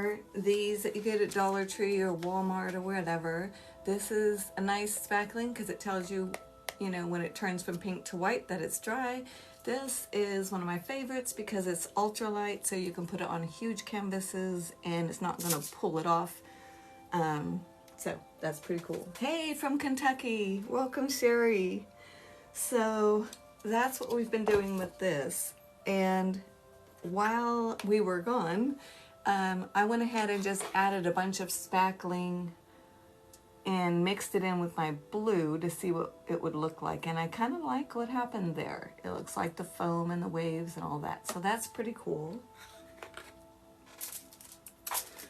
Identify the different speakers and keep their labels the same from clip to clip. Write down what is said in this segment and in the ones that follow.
Speaker 1: are these that you get at Dollar Tree or Walmart or whatever. This is a nice spackling because it tells you, you know, when it turns from pink to white that it's dry. This is one of my favorites because it's ultralight, so you can put it on huge canvases and it's not going to pull it off. So that's pretty cool. Hey, from Kentucky. Welcome, Sherry. So that's what we've been doing with this. And while we were gone, I went ahead and just added a bunch of spackling and mixed it in with my blue to see what it would look like. And I kind of like what happened there. It looks like the foam and the waves and all that. So that's pretty cool.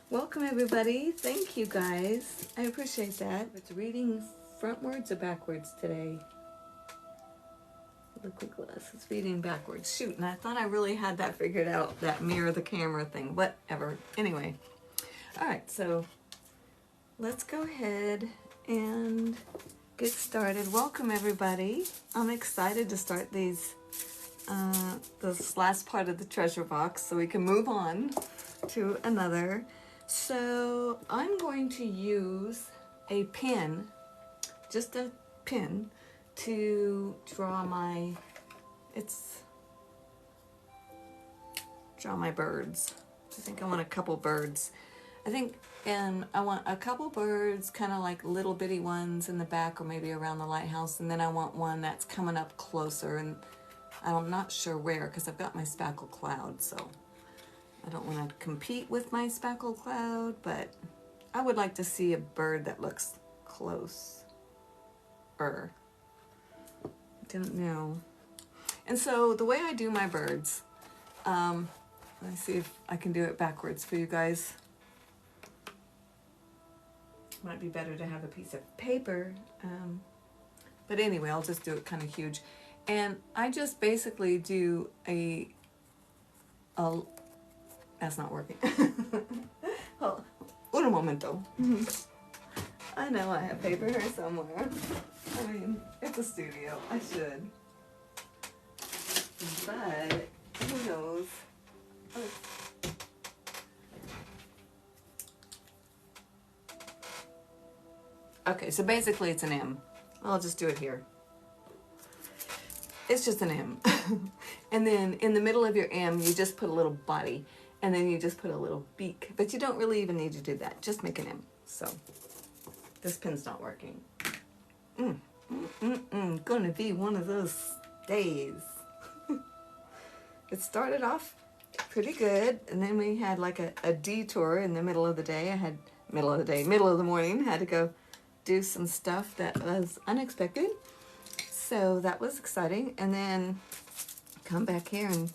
Speaker 1: Welcome everybody. Thank you guys. I appreciate that. It's reading frontwards or backwards today. Liquid glass. It's reading backwards. Shoot, and I thought I really had that figured out, that mirror the camera thing. Whatever. Anyway. Alright, so let's go ahead and get started. Welcome everybody. I'm excited to start these this last part of the treasure box so we can move on to another. So I'm going to use a pen, just a pen, to draw my birds. I think I want a couple birds. And I want a couple birds, kind of like little bitty ones in the back or maybe around the lighthouse. And then I want one that's coming up closer, and I'm not sure where because I've got my spackle cloud, so I don't want to compete with my spackle cloud, but I would like to see a bird that looks close. Didn't know. And so the way I do my birds, let me see if I can do it backwards for you guys. Might be better to have a piece of paper, but anyway, I'll just do it kind of huge. And I just basically do a that's not working. Oh, un momento. I know I have paper here somewhere. I mean, it's a studio. I should. But who knows? Oh. Okay, so basically it's an M. I'll just do it here. It's just an M. And then in the middle of your M, you just put a little body. And then you just put a little beak. But you don't really even need to do that. Just make an M. So, this pen's not working. Gonna be one of those days. It started off pretty good. And then we had like a detour in the middle of the day. Middle of the morning. Had to go do some stuff that was unexpected. So that was exciting. And then come back here and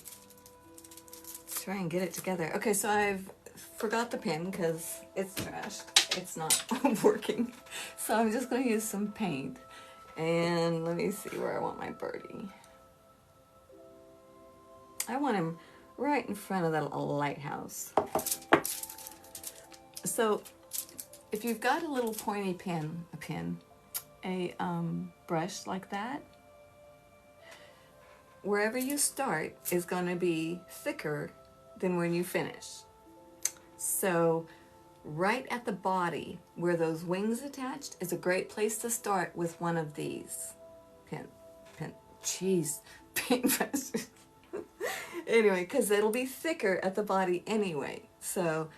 Speaker 1: try and get it together. Okay, so I've forgot the pen because it's trashed. It's not working. So I'm just going to use some paint. And let me see where I want my birdie. I want him right in front of the lighthouse. So if you've got a little pointy pen, a brush like that, wherever you start is going to be thicker than when you finish. So right at the body where those wings attached is a great place to start with one of these paintbrushes. Anyway, because it'll be thicker at the body anyway. So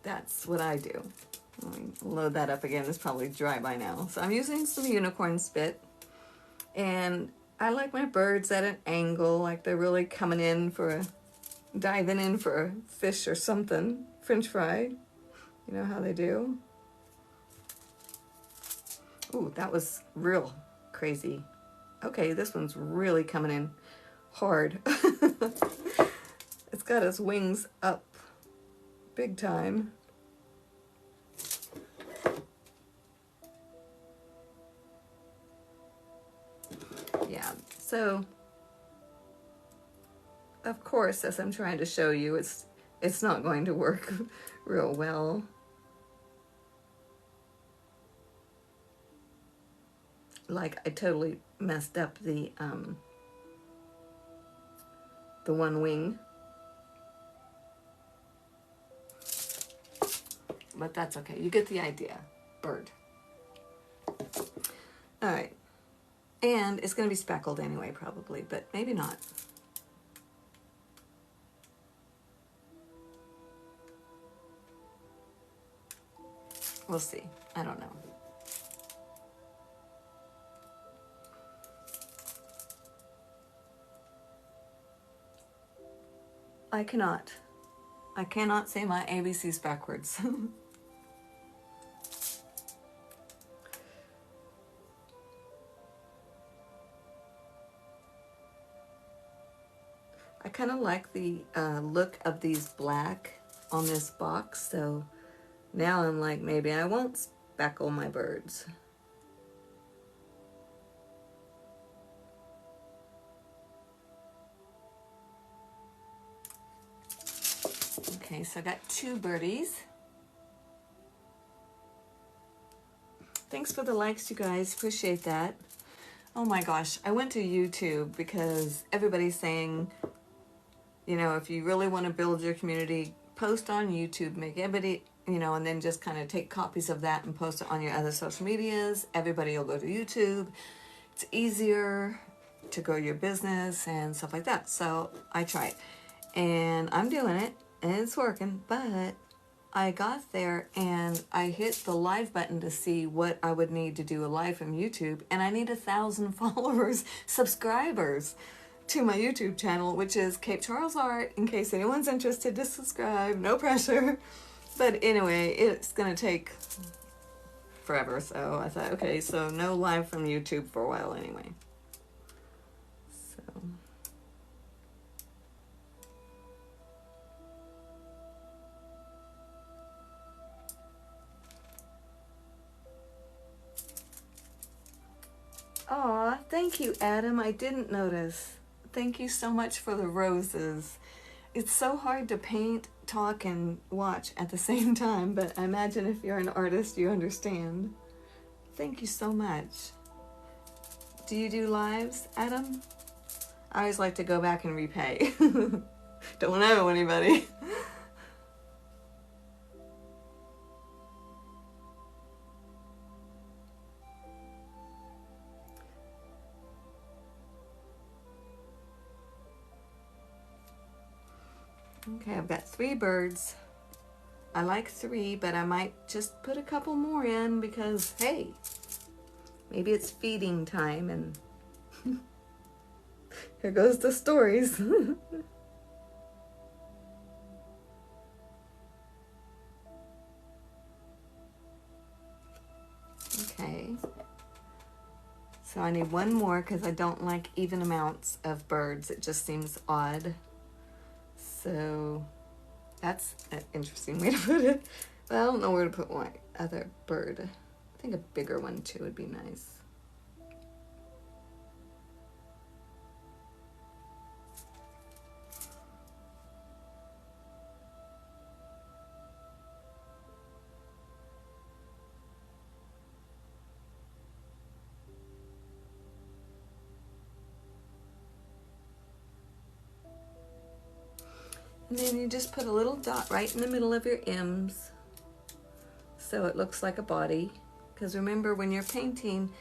Speaker 1: that's what I do. Let me load that up again. It's probably dry by now. So I'm using some unicorn spit, and I like my birds at an angle, like they're really coming in diving in for a fish or something. French fry. You know how they do? Ooh, that was real crazy. Okay, this one's really coming in hard. It's got its wings up big time. Yeah, so of course, as I'm trying to show you, it's not going to work real well. Like I totally messed up the one wing. but that's okay. You get the idea. Bird. All right. And it's going to be speckled anyway, probably, but maybe not. We'll see. I don't know. I cannot say my ABCs backwards. I kind of like the look of these black on this box, so now I'm like, maybe I won't speckle my birds. Okay, so I got 2 birdies. Thanks for the likes, you guys. Appreciate that. Oh my gosh, I went to YouTube because everybody's saying, you know, if you really want to build your community, post on YouTube, make everybody, you know, and then just kind of take copies of that and post it on your other social medias. Everybody will go to YouTube. It's easier to grow your business and stuff like that. So I tried, and I'm doing it, and it's working, but I got there and I hit the live button to see what I would need to do a live from YouTube, and I need 1,000 followers, subscribers to my YouTube channel, which is Cape Charles Art, in case anyone's interested to subscribe. No pressure. But anyway, it's gonna take forever, so I thought, okay, so no live from YouTube for a while anyway. So aw, thank you, Adam. I didn't notice. Thank you so much for the roses. It's so hard to paint, talk, and watch at the same time, but I imagine if you're an artist, you understand. Thank you so much. Do you do lives, Adam? I always like to go back and repay. Don't know anybody. Okay, I've got 3 birds. I like 3, but I might just put a couple more in because, hey, maybe it's feeding time, and here goes the stories. Okay, so I need 1 more because I don't like even amounts of birds. It just seems odd. So that's an interesting way to put it. But I don't know where to put my other bird. I think a bigger one too would be nice. And then you just put a little dot right in the middle of your M's so it looks like a body. Because remember, when you're painting,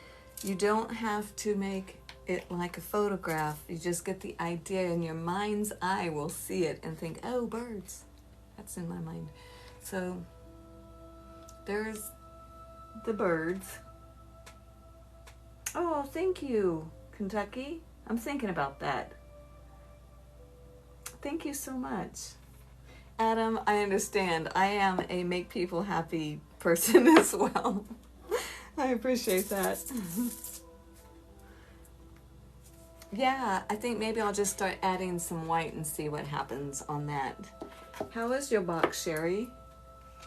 Speaker 1: you don't have to make it like a photograph. You just get the idea, and your mind's eye will see it and think, oh, birds. That's in my mind. So there's the birds. Oh, thank you, Kentucky. I'm thinking about that. Thank you so much. Adam, I understand. I am a make people happy person as well. I appreciate that. Yeah, I think maybe I'll just start adding some white and see what happens on that. How is your box, Sherry?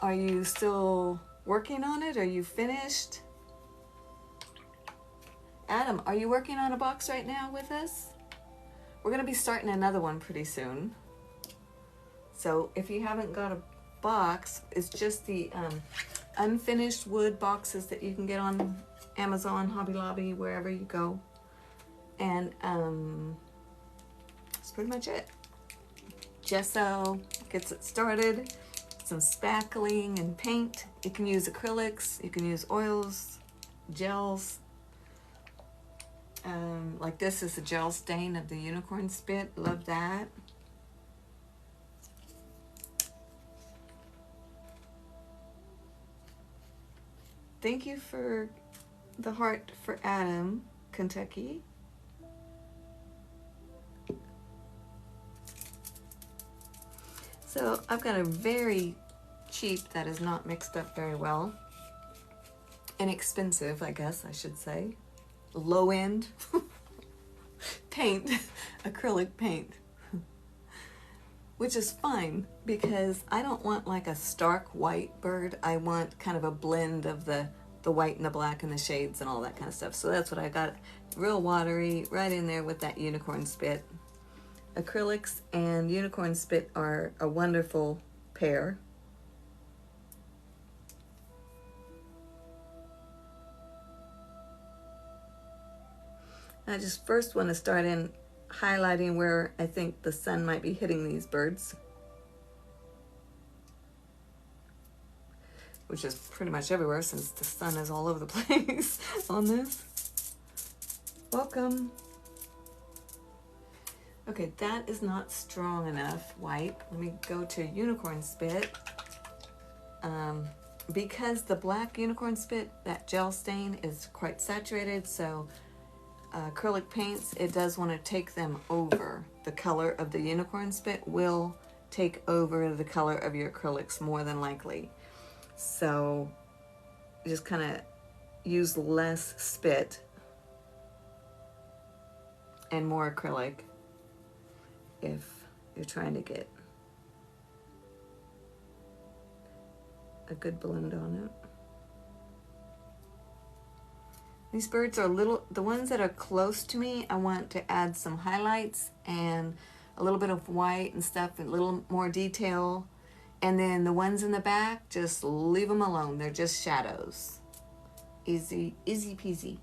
Speaker 1: Are you still working on it? Are you finished? Adam, are you working on a box right now with us? We're going to be starting another one pretty soon. So if you haven't got a box, it's just the unfinished wood boxes that you can get on Amazon, Hobby Lobby, wherever you go. And that's pretty much it. Gesso gets it started. some spackling and paint. You can use acrylics, you can use oils, gels. Like this is a gel stain of the unicorn spit. Love that. Thank you for the heart for Adam, Kentucky. So I've got a very cheap, that is not mixed up very well, inexpensive, I guess I should say, low end paint, acrylic paint, which is fine because I don't want like a stark white bird. I want kind of a blend of the white and the black and the shades and all that kind of stuff. So that's what I got, real watery, right in there with that unicorn spit. Acrylics and unicorn spit are a wonderful pair. I just first want to start in highlighting where I think the sun might be hitting these birds, which is pretty much everywhere since the sun is all over the place on this. Welcome. Okay, that is not strong enough white. Let me go to unicorn spit. Because the black unicorn spit, that gel stain is quite saturated, so acrylic paints, it does want to take them over. The color of the unicorn spit will take over the color of your acrylics more than likely. So just kind of use less spit and more acrylic if you're trying to get a good blend on it. These birds are little, the ones that are close to me, I want to add some highlights and a little bit of white and stuff, a little more detail. And then the ones in the back, just leave them alone. They're just shadows. Easy, easy peasy.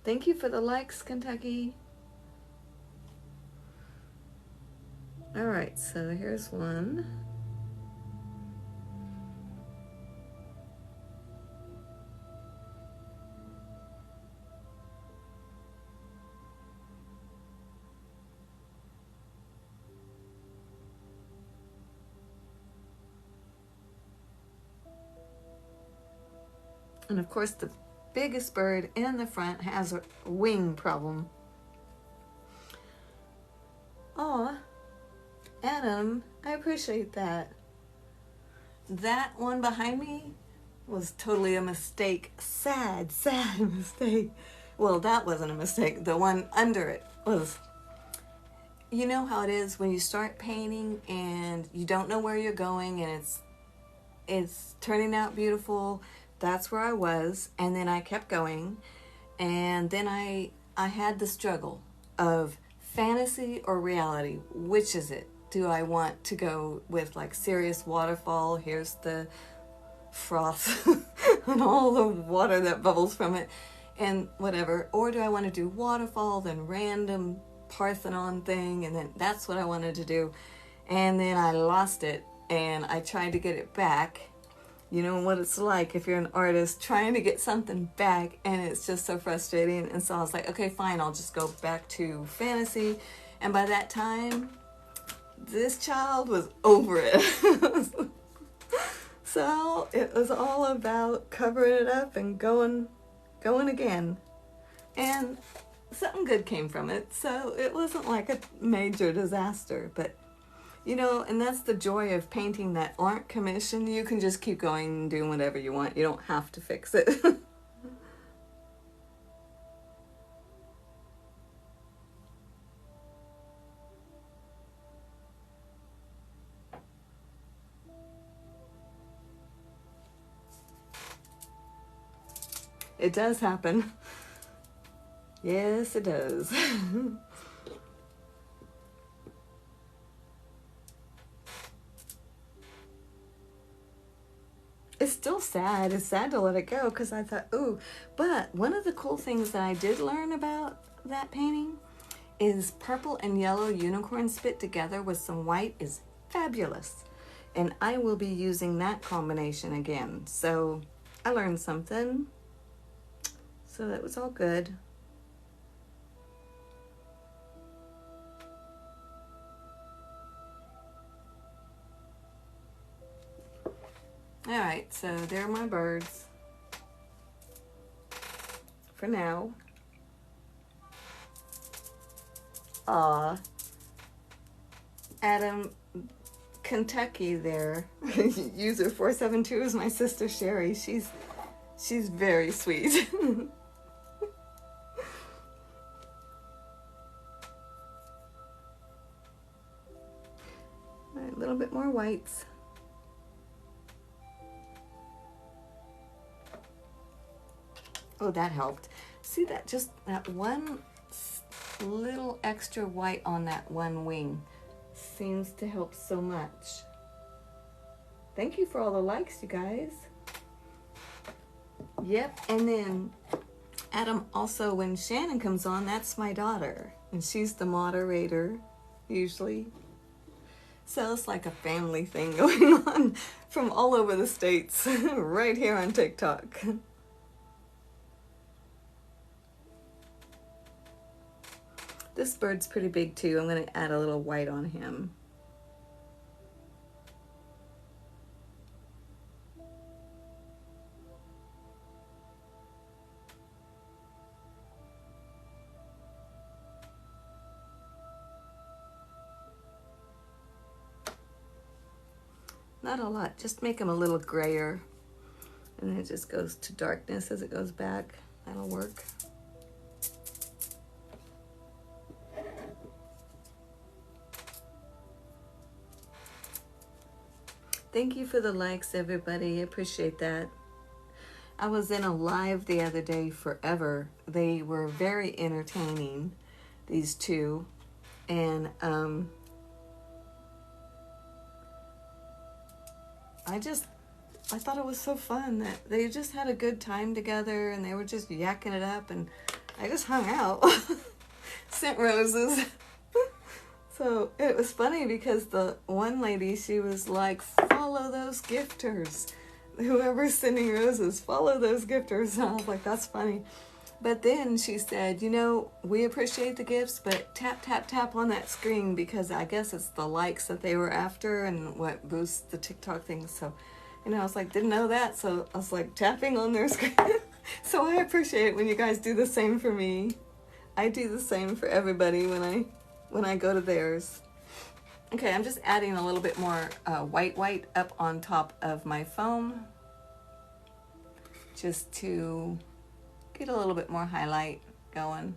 Speaker 1: Thank you for the likes, Kentucky. All right, so here's one. And of course, the biggest bird in the front has a wing problem. Aw, Adam, I appreciate that. That one behind me was totally a mistake. Sad, sad mistake. Well, that wasn't a mistake. The one under it was. You know how it is when you start painting and you don't know where you're going and it's turning out beautiful. That's where I was, and then I kept going, and then I had the struggle of fantasy or reality. Which is it? Do I want to go with like serious waterfall? Here's the froth and all the water that bubbles from it and whatever. Or do I want to do waterfall, then random Parthenon thing, and then that's what I wanted to do. And then I lost it, and I tried to get it back. You know what it's like if you're an artist trying to get something back, and it's just so frustrating. And so I was like, okay, fine, I'll just go back to fantasy. And by that time, this child was over it. So it was all about covering it up and going again. And something good came from it. So it wasn't like a major disaster, but you know, and that's the joy of painting that aren't commissioned. You can just keep going and doing whatever you want. You don't have to fix it. It does happen. Yes, it does. It's still sad. It's sad to let it go because I thought, ooh. But one of the cool things that I did learn about that painting is purple and yellow unicorn spit together with some white is fabulous. And I will be using that combination again. So I learned something. So that was all good. All right, so there are my birds for now. Adam, Kentucky there, user 472 is my sister Sherry. She's very sweet. All right, a little bit more whites. Oh, that helped. See that, just that one little extra white on that one wing seems to help so much. Thank you for all the likes, you guys. Yep, and then Adam, also when Shannon comes on, that's my daughter, and she's the moderator usually. So it's like a family thing going on from all over the states right here on TikTok. This bird's pretty big too. I'm going to add a little white on him. Not a lot, just make him a little grayer. And then it just goes to darkness as it goes back. That'll work. Thank you for the likes, everybody. I appreciate that. I was in a live the other day forever. They were very entertaining, these two. And I thought it was so fun that they just had a good time together and they were just yakking it up, and I just hung out. Sent roses. So it was funny because the one lady, she was like, follow those gifters. Whoever's sending roses, follow those gifters. And I was like, that's funny. But then she said, you know, we appreciate the gifts, but tap, tap, tap on that screen, because I guess it's the likes that they were after and what boosts the TikTok thing. So, you know, I was like, didn't know that. So I was like tapping on their screen. So I appreciate it when you guys do the same for me. I do the same for everybody when I go to theirs. Okay, I'm just adding a little bit more white up on top of my foam, just to get a little bit more highlight going.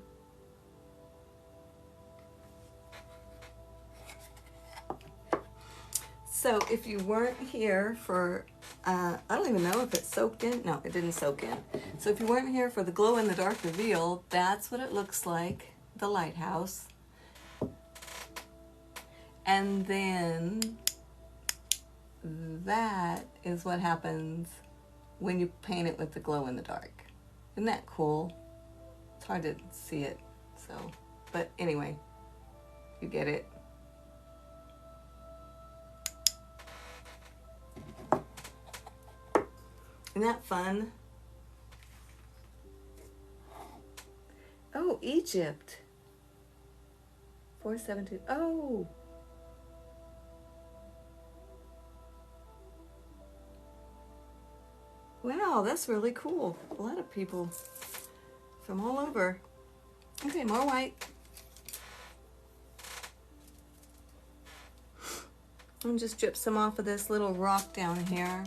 Speaker 1: So if you weren't here for, I don't even know if it soaked in. No, it didn't soak in. So if you weren't here for the glow in the dark reveal, that's what it looks like, the lighthouse. And then that is what happens when you paint it with the glow in the dark. Isn't that cool? It's hard to see it, so, but anyway, you get it. Isn't that fun? Oh, Egypt. 472. Oh. Wow, that's really cool. A lot of people from all over. Okay, more white. And just drip some off of this little rock down here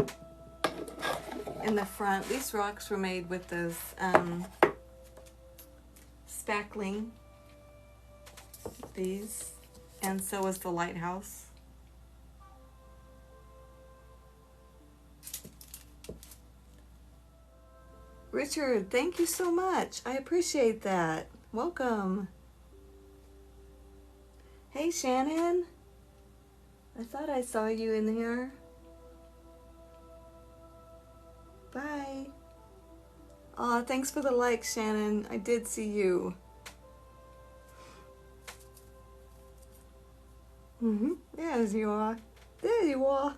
Speaker 1: in the front. These rocks were made with those spackling. These. And so was the lighthouse. Richard, thank you so much. I appreciate that. Welcome. Hey, Shannon. I thought I saw you in here. Bye. Aw, thanks for the like, Shannon. I did see you. There you are. There you are.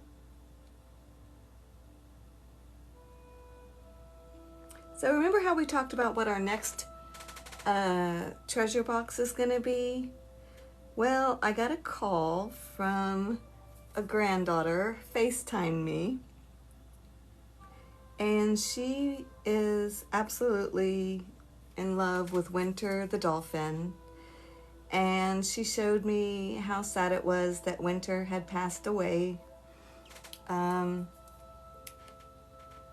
Speaker 1: So remember how we talked about what our next treasure box is going to be? Well, I got a call from a granddaughter, FaceTimed me, and she is absolutely in love with Winter the dolphin, and she showed me how sad it was that Winter had passed away.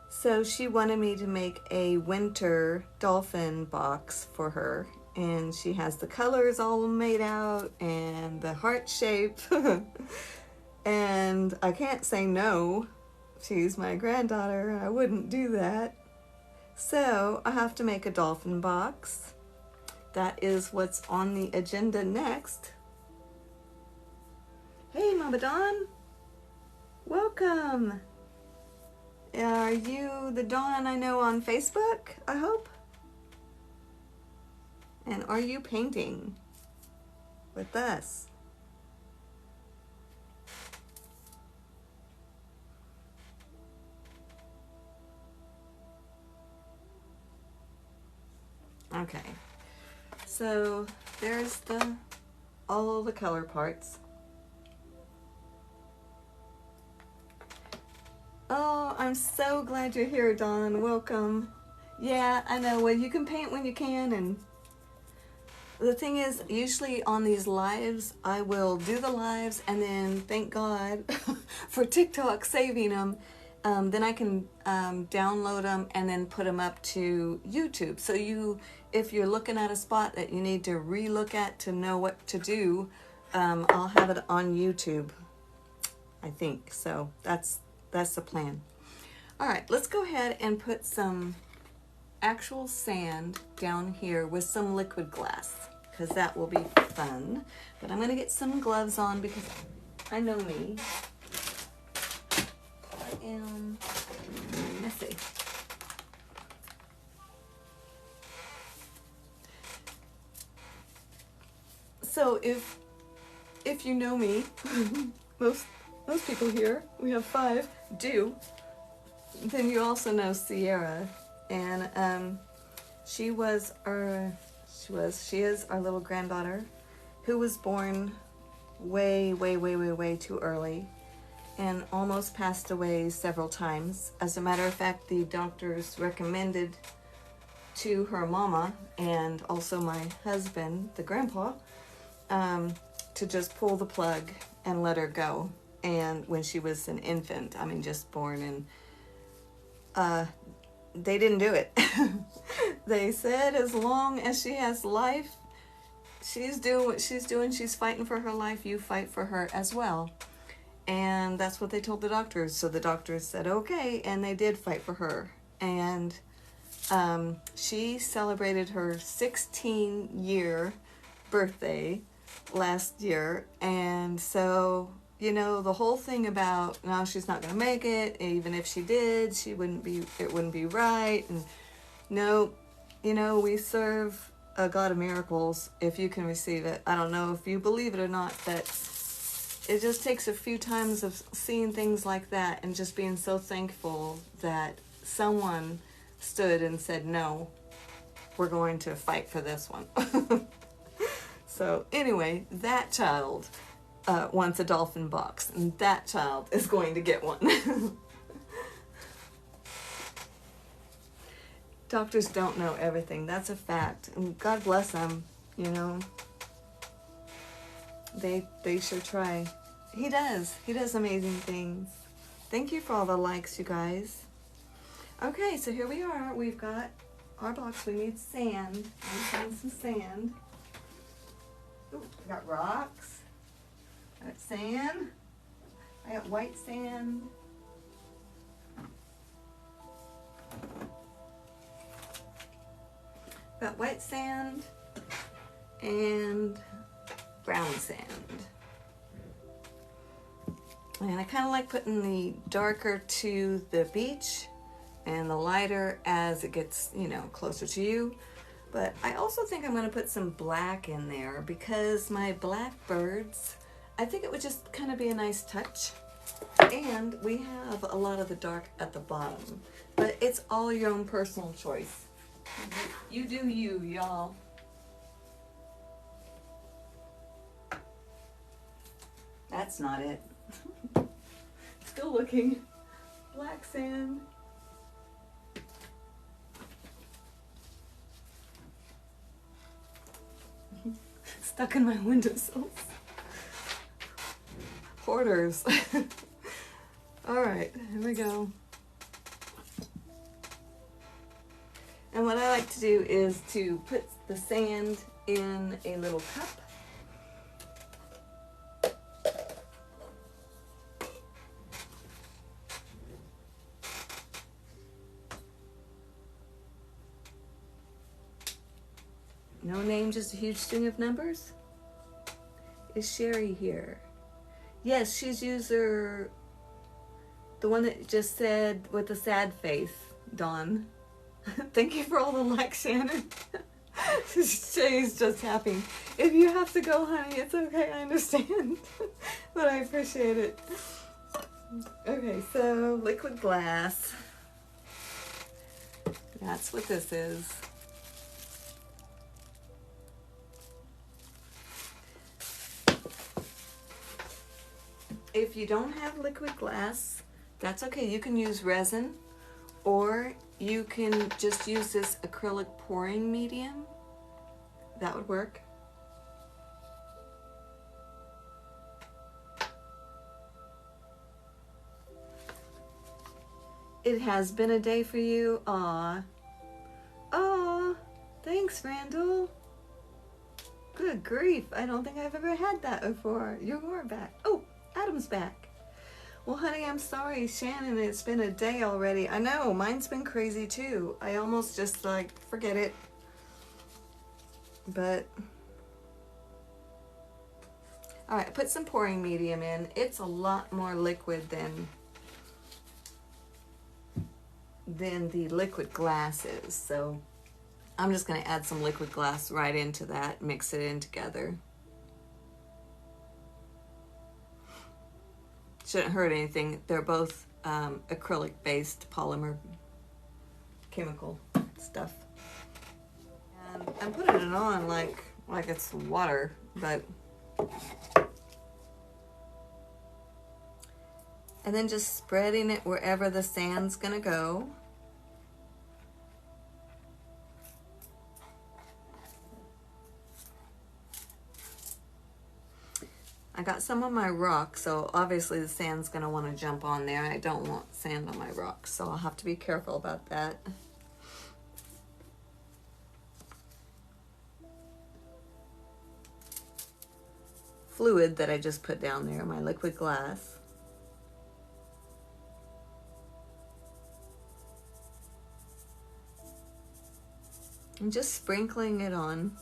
Speaker 1: So she wanted me to make a Winter dolphin box for her, and she has the colors all made out and the heart shape. And I can't say no. She's my granddaughter. I wouldn't do that. So I have to make a dolphin box. That is what's on the agenda next. Hey, Mama Dawn. Welcome. Are you the Dawn I know on Facebook, I hope? And are you painting with us? Okay, so there's all the color parts. Oh, I'm so glad you're here, Dawn. Welcome. Yeah, I know. Well, you can paint when you can, and the thing is, usually on these lives, I will do the lives, and then thank God for TikTok saving them. Then I can download them and then put them up to YouTube. So if you're looking at a spot that you need to re-look at to know what to do, I'll have it on YouTube, I think. So that's the plan. All right, let's go ahead and put some actual sand down here with some liquid glass, because that will be fun. But I'm gonna get some gloves on because I know me. I am messy. So if you know me, most people here, we have 5, do, then you also know Sierra, and she is our little granddaughter, who was born way too early and almost passed away several times. As a matter of fact, the doctors recommended to her mama and also my husband, the grandpa, to just pull the plug and let her go. And when she was an infant, I mean, just born, and they didn't do it. They said as long as she has life, she's doing what she's doing. She's fighting for her life. You fight for her as well. And that's what they told the doctors. So the doctors said, okay, and they did fight for her. And she celebrated her 16-year birthday last year. And so, you know, the whole thing about, no, she's not going to make it. Even if she did, it wouldn't be right. And no, you know, we serve a God of miracles if you can receive it. I don't know if you believe it or not, but it just takes a few times of seeing things like that and just being so thankful that someone stood and said, no, we're going to fight for this one. So anyway, that child wants a dolphin box, and that child is going to get one. Doctors don't know everything. That's a fact. And God bless them, you know. They sure try. He does. He does amazing things. Thank you for all the likes, you guys. Okay, so here we are. We've got our box. We need sand. I'm putting some sand. Ooh, I got rocks. I got sand. I got white sand. Got white sand and brown sand. And I kind of like putting the darker to the beach and the lighter as it gets, you know, closer to you. But I also think I'm going to put some black in there because my black birds, I think it would just kind of be a nice touch. And we have a lot of the dark at the bottom, but it's all your own personal choice. You do you, y'all. That's not it. Still looking. Black sand. Stuck in my windowsills. Hoarders. Alright, here we go. And what I like to do is to put the sand in a little cup. No name, just a huge string of numbers. Is Sherry here? Yes, she's user, the one that just said with the sad face, Dawn. Thank you for all the likes, Shannon. She's just happy. If you have to go, honey, it's okay, I understand. But I appreciate it. Okay, so liquid glass. That's what this is. If you don't have liquid glass, that's okay. You can use resin, or you can just use this acrylic pouring medium. That would work. It has been a day for you. Aw. Aw. Thanks, Randall. Good grief. I don't think I've ever had that before. You're back. Oh, Adam's back. Well, honey, I'm sorry, Shannon, it's been a day already. I know, mine's been crazy too. I almost just like, forget it. But, all right, put some pouring medium in. It's a lot more liquid than the liquid glass is. So I'm just gonna add some liquid glass right into that, mix it in together. Shouldn't hurt anything. They're both acrylic-based polymer chemical stuff. And I'm putting it on like it's water, but... And then just spreading it wherever the sand's gonna go. I got some on my rock, so obviously the sand's gonna want to jump on there. I don't want sand on my rock, so I'll have to be careful about that. Fluid that I just put down there, my liquid glass. I'm just sprinkling it on.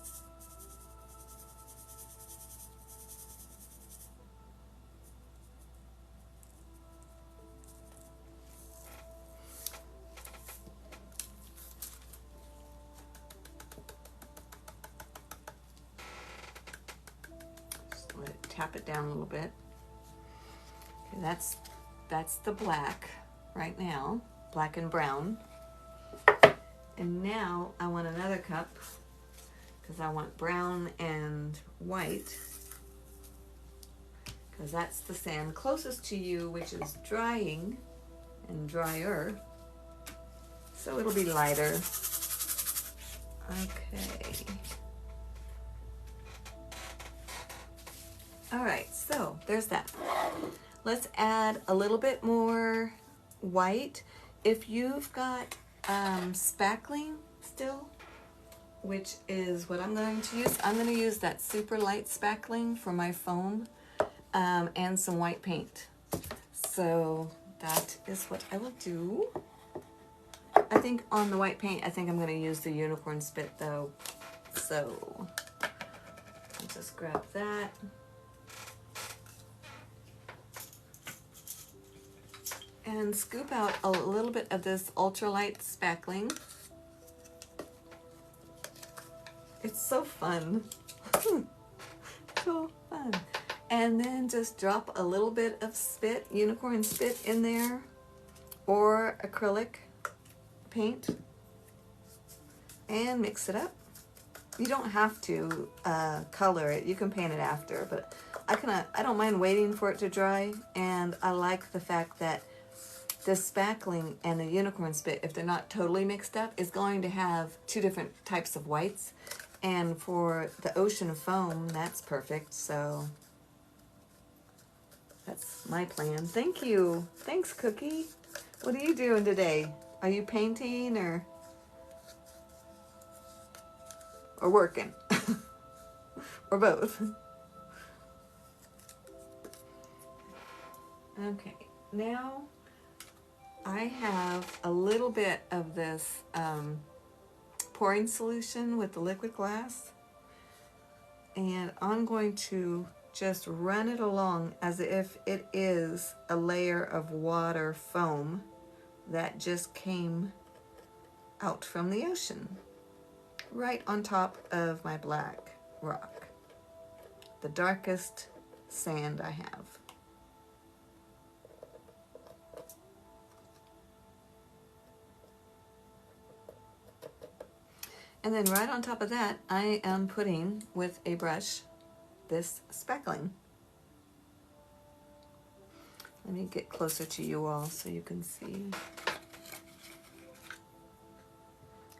Speaker 1: Tap it down a little bit. Okay, that's the black right now, black and brown. And now I want another cup because I want brown and white, because that's the sand closest to you, which is drying and drier. So it'll be lighter. Okay. All right, so there's that. Let's add a little bit more white. If you've got spackling still, which is what I'm going to use, I'm going to use that super light spackling for my foam and some white paint. So that is what I will do. I think on the white paint, I think I'm going to use the unicorn spit though. So I'll just grab that. And scoop out a little bit of this ultralight spackling. It's so fun. So fun. And then just drop a little bit of spit, unicorn spit in there, or acrylic paint, and mix it up. You don't have to color it. You can paint it after, but I don't mind waiting for it to dry, and I like the fact that the spackling and the unicorn spit, if they're not totally mixed up, is going to have two different types of whites. And for the ocean foam, that's perfect. So that's my plan. Thank you. Thanks, Cookie. What are you doing today? Are you painting or working? Or both? Okay, now I have a little bit of this pouring solution with the liquid glass, and I'm going to just run it along as if it is a layer of water foam that just came out from the ocean, right on top of my black rock, the darkest sand I have. And then right on top of that, I am putting, with a brush, this spackling. Let me get closer to you all so you can see.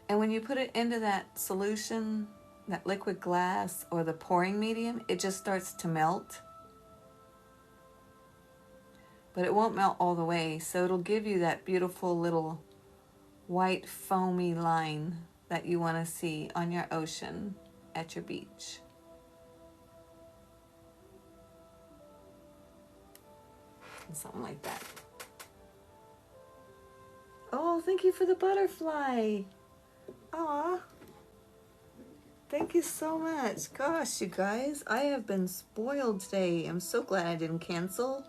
Speaker 1: And when you put it into that solution, that liquid glass or the pouring medium, it just starts to melt. But it won't melt all the way, so it'll give you that beautiful little white foamy line that you want to see on your ocean at your beach. And something like that. Oh, thank you for the butterfly. Aw. Thank you so much. Gosh, you guys, I have been spoiled today. I'm so glad I didn't cancel.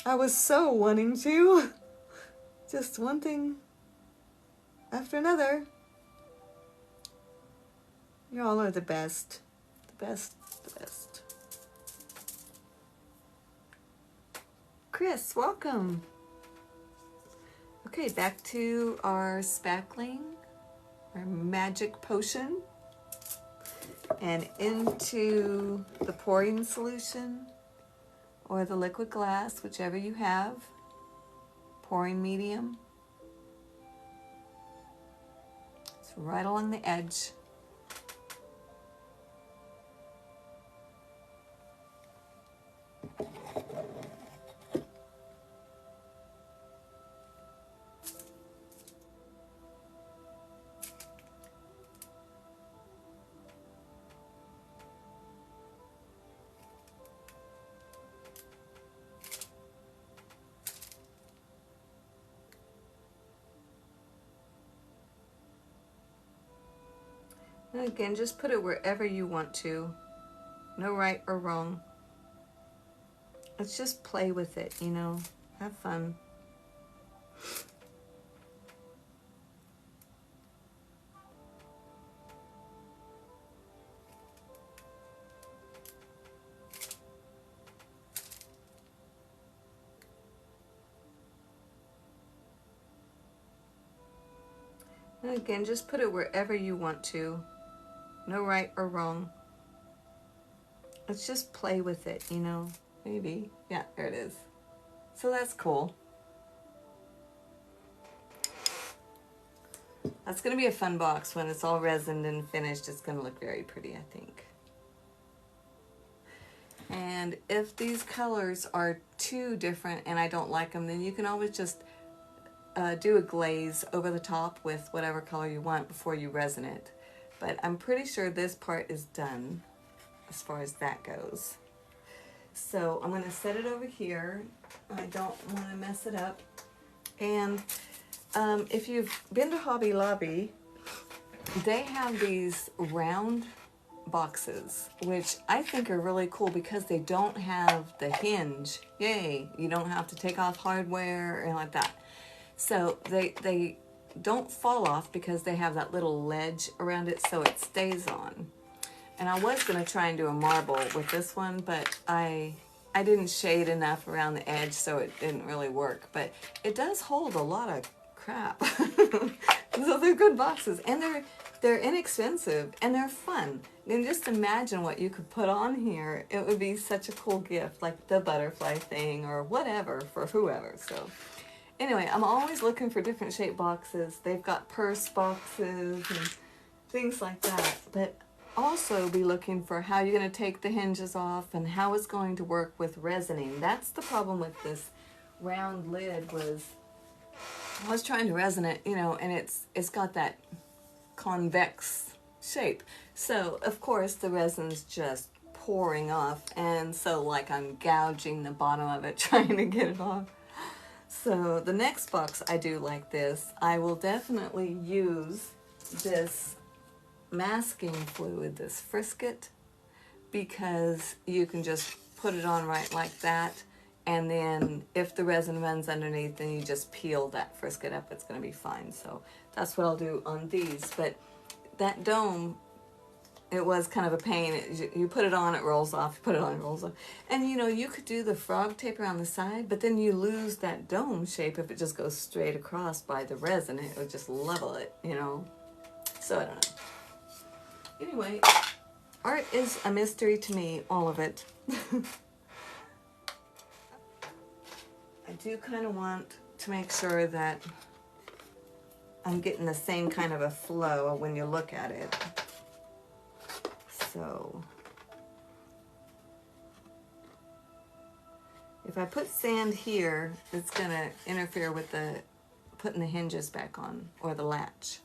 Speaker 1: I was so wanting to. Just one thing after another. You all are the best. The best, the best. Chris, welcome. Okay, back to our spackling, our magic potion, and into the pouring solution or the liquid glass, whichever you have, pouring medium. It's right along the edge. And again, just put it wherever you want to. No right or wrong. Let's just play with it, you know. Have fun. And again, just put it wherever you want to. No right or wrong. Let's just play with it, you know. Maybe. Yeah, there it is. So that's cool. That's going to be a fun box when it's all resined and finished. It's going to look very pretty, I think. And if these colors are too different and I don't like them, then you can always just do a glaze over the top with whatever color you want before you resin it. But I'm pretty sure this part is done as far as that goes. So I'm going to set it over here. I don't want to mess it up. And if you've been to Hobby Lobby, they have these round boxes, which I think are really cool because they don't have the hinge. Yay! You don't have to take off hardware or anything like that. So they don't fall off because they have that little ledge around it, so it stays on. And I was going to try and do a marble with this one, but I didn't shade enough around the edge, so it didn't really work. But it does hold a lot of crap. So they're good boxes, and they're inexpensive, and they're fun. And just imagine what you could put on here. It would be such a cool gift, like the butterfly thing or whatever for whoever. So anyway, I'm always looking for different shape boxes. They've got purse boxes and things like that. But also be looking for how you're going to take the hinges off and how it's going to work with resining. That's the problem with this round lid. Was I was trying to resin it, you know, and it's got that convex shape. So of course the resin's just pouring off, and so like I'm gouging the bottom of it trying to get it off. So the next box I do like this, I will definitely use this masking fluid, this Frisket, because you can just put it on right like that, and then if the resin runs underneath, then you just peel that Frisket up. It's going to be fine. So that's what I'll do on these. But that dome, it was kind of a pain. You put it on, it rolls off. You put it on, it rolls off. And you know, you could do the frog tape around the side, but then you lose that dome shape if it just goes straight across by the resin. It would just level it, you know. So I don't know. Anyway, art is a mystery to me, all of it. I do kind of want to make sure that I'm getting the same kind of a flow when you look at it. So if I put sand here, it's going to interfere with the putting the hinges back on, or the latch.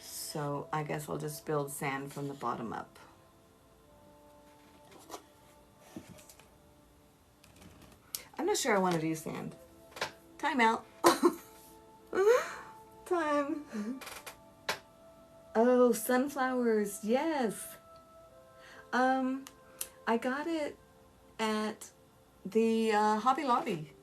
Speaker 1: So I guess I'll just build sand from the bottom up. I'm not sure I want to do sand. Time out. Time. Oh, sunflowers, yes. I got it at the Hobby Lobby.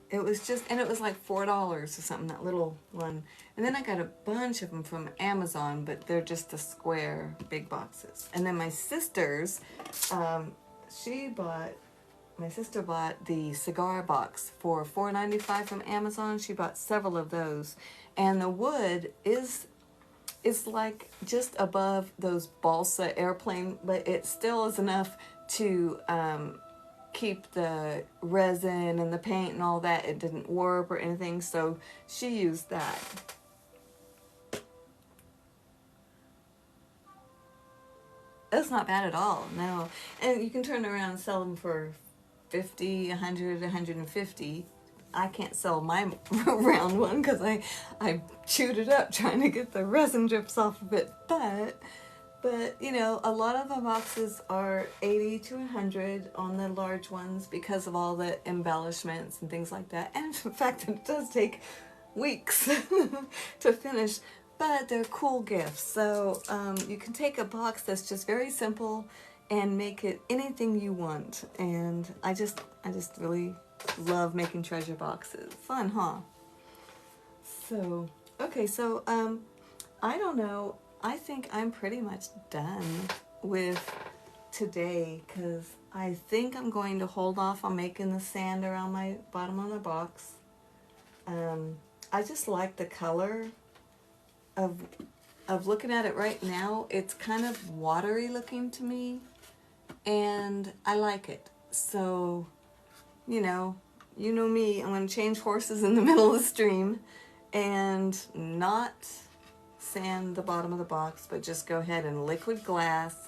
Speaker 1: It was just, and it was like $4 or something, that little one. And then I got a bunch of them from Amazon, but they're just the square big boxes. And then my sister's, my sister bought the cigar box for $4.95 from Amazon. She bought several of those. And the wood is like just above those balsa airplane, but it still is enough to keep the resin and the paint and all that. It didn't warp or anything, so she used that. That's not bad at all, no. And you can turn around and sell them for 50, 100, 150. I can't sell my round one because I chewed it up trying to get the resin drips off of it. But you know, a lot of the boxes are 80 to 100 on the large ones because of all the embellishments and things like that. And in fact, it does take weeks to finish, but they're cool gifts. So you can take a box that's just very simple and make it anything you want. And I just really love making treasure boxes. Fun, huh? So, okay, so I don't know. I think I'm pretty much done with today because I think I'm going to hold off on making the sand around my bottom of the box. I just like the color of looking at it right now. It's kind of watery looking to me, and I like it. So, you know me, I'm going to change horses in the middle of the stream and not sand the bottom of the box, but just go ahead and liquid glass